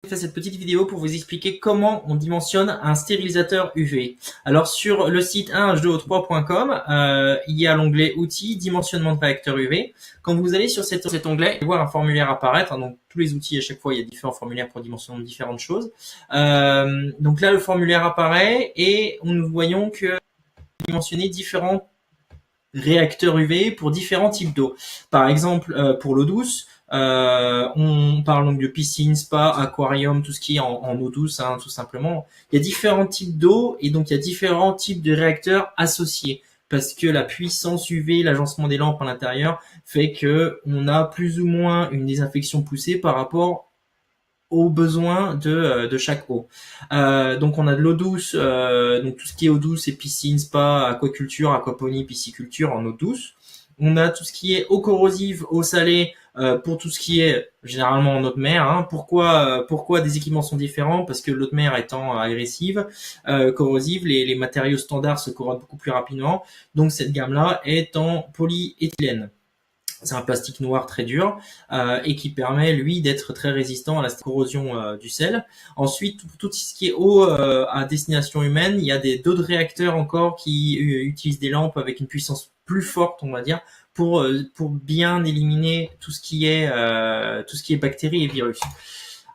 fait cette petite vidéo pour vous expliquer comment on dimensionne un stérilisateur UV. Alors sur le site 1h2o3.com, il y a l'onglet outils, dimensionnement de réacteur UV. Quand vous allez sur cet onglet, vous allez voir un formulaire apparaître. Donc tous les outils, à chaque fois, il y a différents formulaires pour dimensionner différentes choses. Donc là, le formulaire apparaît et nous voyons que dimensionner différents réacteurs UV pour différents types d'eau. Par exemple, pour l'eau douce, on parle donc de piscine, spa, aquarium, tout ce qui est en eau douce, hein, tout simplement. Il y a différents types d'eau et donc il y a différents types de réacteurs associés parce que la puissance UV, l'agencement des lampes à l'intérieur fait que on a plus ou moins une désinfection poussée par rapport aux besoins de chaque eau. Donc on a de l'eau douce, donc tout ce qui est eau douce, c'est piscine, spa, aquaculture, aquaponie, pisciculture en eau douce. On a tout ce qui est eau corrosive, eau salée, pour tout ce qui est généralement en eau de mer. Hein. Pourquoi des équipements sont différents? Parce que l'eau de mer étant agressive, corrosive, les matériaux standards se corrodent beaucoup plus rapidement. Donc cette gamme-là est en polyéthylène. C'est un plastique noir très dur et qui permet lui d'être très résistant à la corrosion du sel. Ensuite, pour tout ce qui est eau à destination humaine, il y a d'autres réacteurs encore qui utilisent des lampes avec une puissance plus forte, on va dire, pour bien éliminer tout ce qui est bactéries et virus.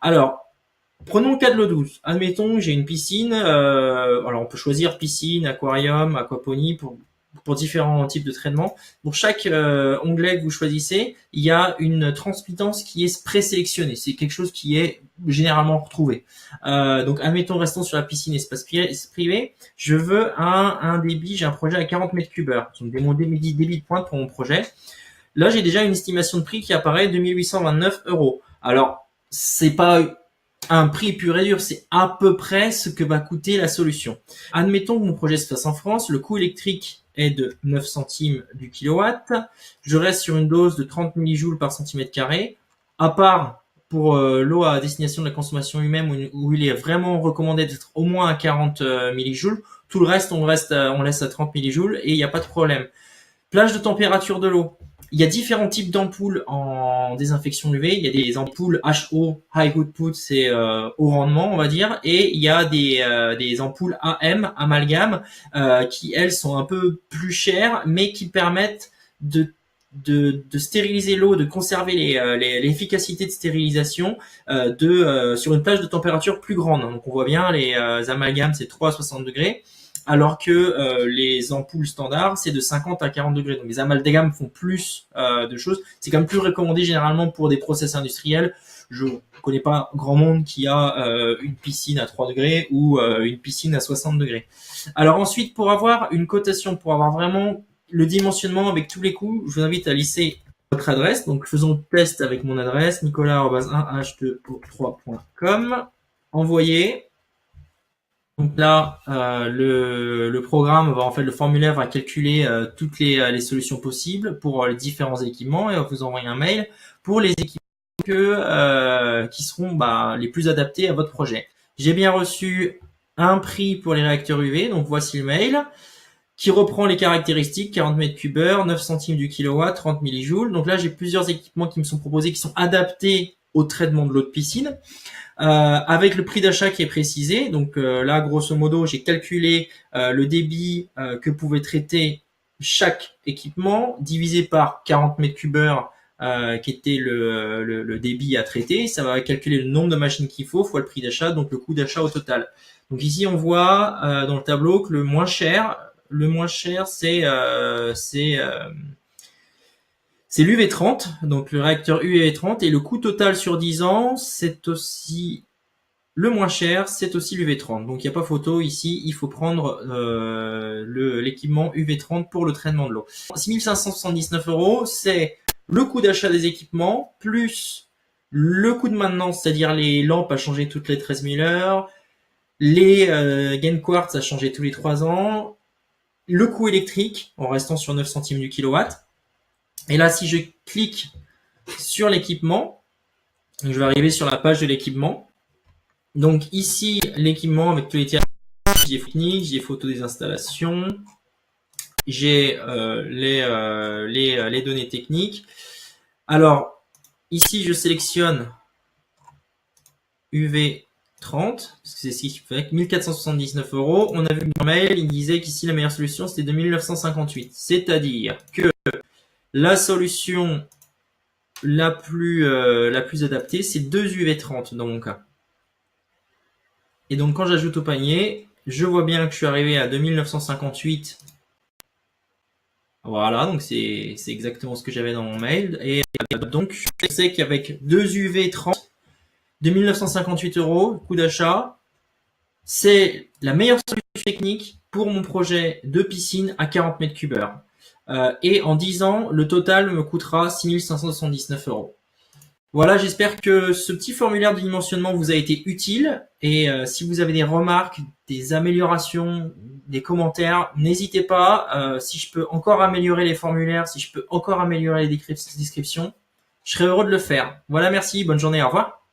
Alors, prenons le cas de l'eau douce. Admettons, j'ai une piscine. Alors, on peut choisir piscine, aquarium, aquaponie pour différents types de traitements. Pour chaque onglet que vous choisissez, il y a une transmittance qui est présélectionnée. C'est quelque chose qui est généralement retrouvé. Donc, admettons, restons sur la piscine espace privé. Je veux un débit, j'ai un projet à 40 mètres cubes heure. Donc, mon débit de pointe pour mon projet. Là, j'ai déjà une estimation de prix qui apparaît 2829 €. Alors, c'est pas un prix pur et dur, c'est à peu près ce que va coûter la solution. Admettons que mon projet se fasse en France, le coût électrique est de 9 centimes du kilowatt. Je reste sur une dose de 30 millijoules par centimètre carré. À part pour l'eau à destination de la consommation humaine où il est vraiment recommandé d'être au moins à 40 millijoules. Tout le reste, on laisse à 30 millijoules et il n'y a pas de problème. Plage de température de l'eau. Il y a différents types d'ampoules en désinfection UV. Il y a des ampoules HO, High Output, c'est haut rendement, on va dire, et il y a des ampoules AM, amalgame, qui elles sont un peu plus chères, mais qui permettent de stériliser l'eau, de conserver l'efficacité de stérilisation sur une plage de température plus grande. Donc on voit bien les amalgames, c'est 3 à 60 degrés. Alors que les ampoules standards, c'est de 50 à 40 degrés. Donc les amalgames font plus de choses. C'est quand même plus recommandé généralement pour des process industriels. Je connais pas grand monde qui a une piscine à 3 degrés ou une piscine à 60 degrés. Alors ensuite, pour avoir une cotation, pour avoir vraiment le dimensionnement avec tous les coûts, je vous invite à lisser votre adresse. Donc faisons le test avec mon adresse, nicolas@1h2o3.com. Envoyer. Donc là, le programme va, en fait, le formulaire va calculer toutes les solutions possibles pour les différents équipements et va vous envoyer un mail pour les équipements qui seront les plus adaptés à votre projet. J'ai bien reçu un prix pour les réacteurs UV, donc voici le mail qui reprend les caractéristiques, 40 mètres cubes heure, 9 centimes du kilowatt, 30 millijoules. Donc là, j'ai plusieurs équipements qui me sont proposés qui sont adaptés au traitement de l'eau de piscine. Avec le prix d'achat qui est précisé. Donc là, grosso modo, j'ai calculé le débit que pouvait traiter chaque équipement, divisé par 40 mètres cubes heure, qui était le débit à traiter. Ça va calculer le nombre de machines qu'il faut fois le prix d'achat, donc le coût d'achat au total. Donc ici, on voit dans le tableau que le moins cher, c'est l'UV30, donc le réacteur UV30, et le coût total sur 10 ans, c'est aussi le moins cher, c'est aussi l'UV30. Donc il n'y a pas photo ici, il faut prendre l'équipement UV30 pour le traitement de l'eau. 6 579 €, c'est le coût d'achat des équipements, plus le coût de maintenance, c'est-à-dire les lampes à changer toutes les 13 000 heures, les gain quartz à changer tous les 3 ans, le coût électrique en restant sur 9 centimes du kilowatt. Et là, si je clique sur l'équipement, je vais arriver sur la page de l'équipement. Donc ici, l'équipement avec tous les tiers, j'ai techniques, j'ai photos des installations, j'ai les données techniques. Alors ici, je sélectionne UV 30, parce que c'est ce qui fait 1479 €. On a vu dans le mail, il disait qu'ici la meilleure solution c'était 2958. C'est-à-dire que la solution la plus adaptée, c'est 2 UV 30 dans mon cas. Et donc quand j'ajoute au panier, je vois bien que je suis arrivé à 2958. Voilà, donc c'est exactement ce que j'avais dans mon mail. Et donc je sais qu'avec 2 UV 30, 2958 €, coût d'achat, c'est la meilleure solution technique pour mon projet de piscine à 40 mètres cubes heure. Et en 10 ans, le total me coûtera 6579 €. Voilà, j'espère que ce petit formulaire de dimensionnement vous a été utile. Et si vous avez des remarques, des améliorations, des commentaires, n'hésitez pas. Si je peux encore améliorer les formulaires, si je peux encore améliorer les descriptions, je serai heureux de le faire. Voilà, merci, bonne journée, au revoir.